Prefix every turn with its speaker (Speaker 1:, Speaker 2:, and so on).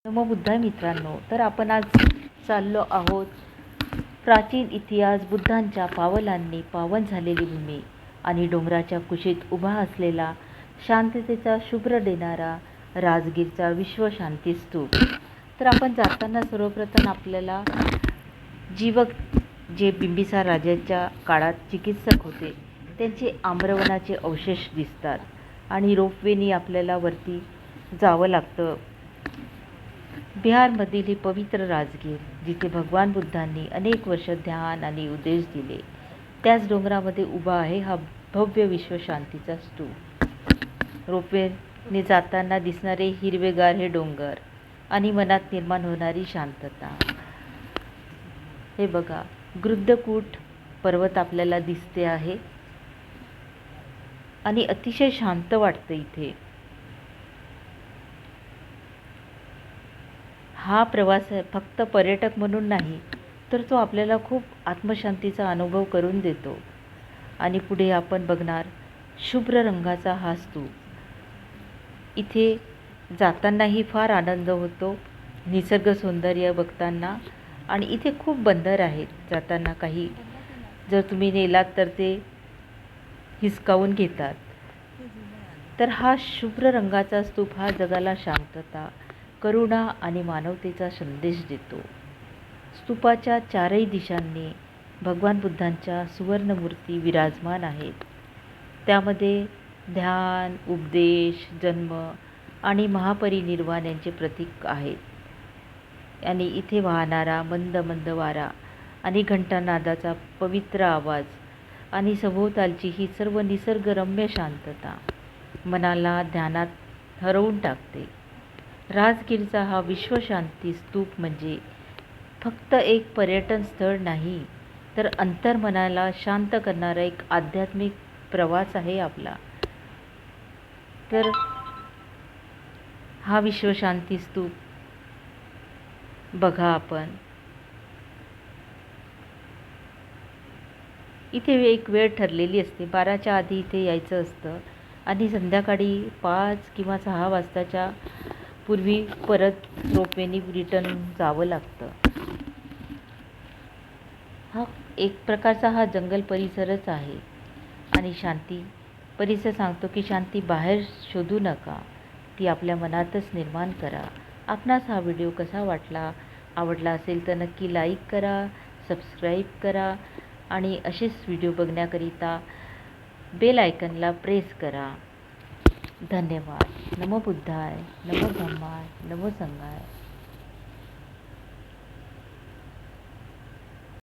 Speaker 1: नमो बुद्धाय मित्रांनो, तर आपण आज चाललो आहोत प्राचीन इतिहास, बुद्धांच्या पावलांनी पावन झालेली भूमी आणि डोंगराच्या कुशीत उभा असलेला शांततेचा शुभ्र देणारा राजगीरचा विश्वशांती स्तूप. तर आपण जाताना सर्वप्रथम आपल्याला जीवक जे बिंबिसार राजाच्या काळात चिकित्सक होते त्यांचे आम्रवनाचे अवशेष दिसतात आणि रोपवेनी आपल्याला वरती जावं लागतं. बिहारमधील हे पवित्र राजगीर, जिथे भगवान बुद्धांनी अनेक वर्ष ध्यान आणि उपदेश दिले, त्याच डोंगरामध्ये उभा आहे हा भव्य विश्वशांतीचा स्तूप. रोपवेने जाताना दिसणारे हिरवेगार हे डोंगर आणि मनात निर्माण होणारी शांतता. हे बघा, गृद्धकूट पर्वत आपल्याला दिसते आहे आणि अतिशय शांत वाटतं इथे. हा प्रवास फक्त पर्यटक म्हणून नाही, तर तो आपल्याला खूप आत्मशांतीचा अनुभव करून देतो. आणि पुढे आपण बघणार शुभ्र रंगाचा हा स्तूप. इथे जातानाही फार आनंद होतो निसर्ग सौंदर्य बघताना. आणि इथे खूप बंदर आहेत, जाताना काही जर तुम्ही नेलात तर ते हिसकावून घेतात. तर हा शुभ्र रंगाचा स्तूप हा जगाला शांतता, करुणा आणि मानवतेचा संदेश देतो. स्तूपाच्या चारही दिशांनी भगवान बुद्धांच्या सुवर्णमूर्ती विराजमान आहेत. त्यामध्ये ध्यान, उपदेश, जन्म आणि महापरिनिर्वाण यांचे प्रतीक आहेत. आणि इथे वाहणारा मंद मंद वारा आणि घंटानादाचा पवित्र आवाज आणि सभोवतालची ही सर्व निसर्गरम्य शांतता मनाला ध्यानात हरवून टाकते. राजगीरचा हा विश्वशांती स्तूप म्हणजे फक्त एक पर्यटन स्थळ नाही, तर अंतर्मनाला शांत करणारा एक आध्यात्मिक प्रवास आहे आपला. तर हा विश्वशांती स्तूप बघा आपण. इथे एक वेळ ठरलेली असते, 12च्या आधी इथे यायचं असतं आणि संध्याकाळी 5 किंवा 6 वाजताच्या पूर्वी परत रोपवेनी रिटर्न जावं लागतं. हा एक प्रकारचा हा जंगल परिसरच आहे. आणि शांती परिसर सांगतो की शांती बाहेर शोधू नका, ती आपल्या मनातच निर्माण करा. आपणास हा व्हिडिओ कसा वाटला, आवडला असेल तर नक्की लाईक करा, सबस्क्राईब करा आणि असेच व्हिडिओ बघण्याकरिता बेल आयकनला प्रेस करा. धन्यवाद. नमो बुद्धाय, नमो धम्माय, नमो संघाय.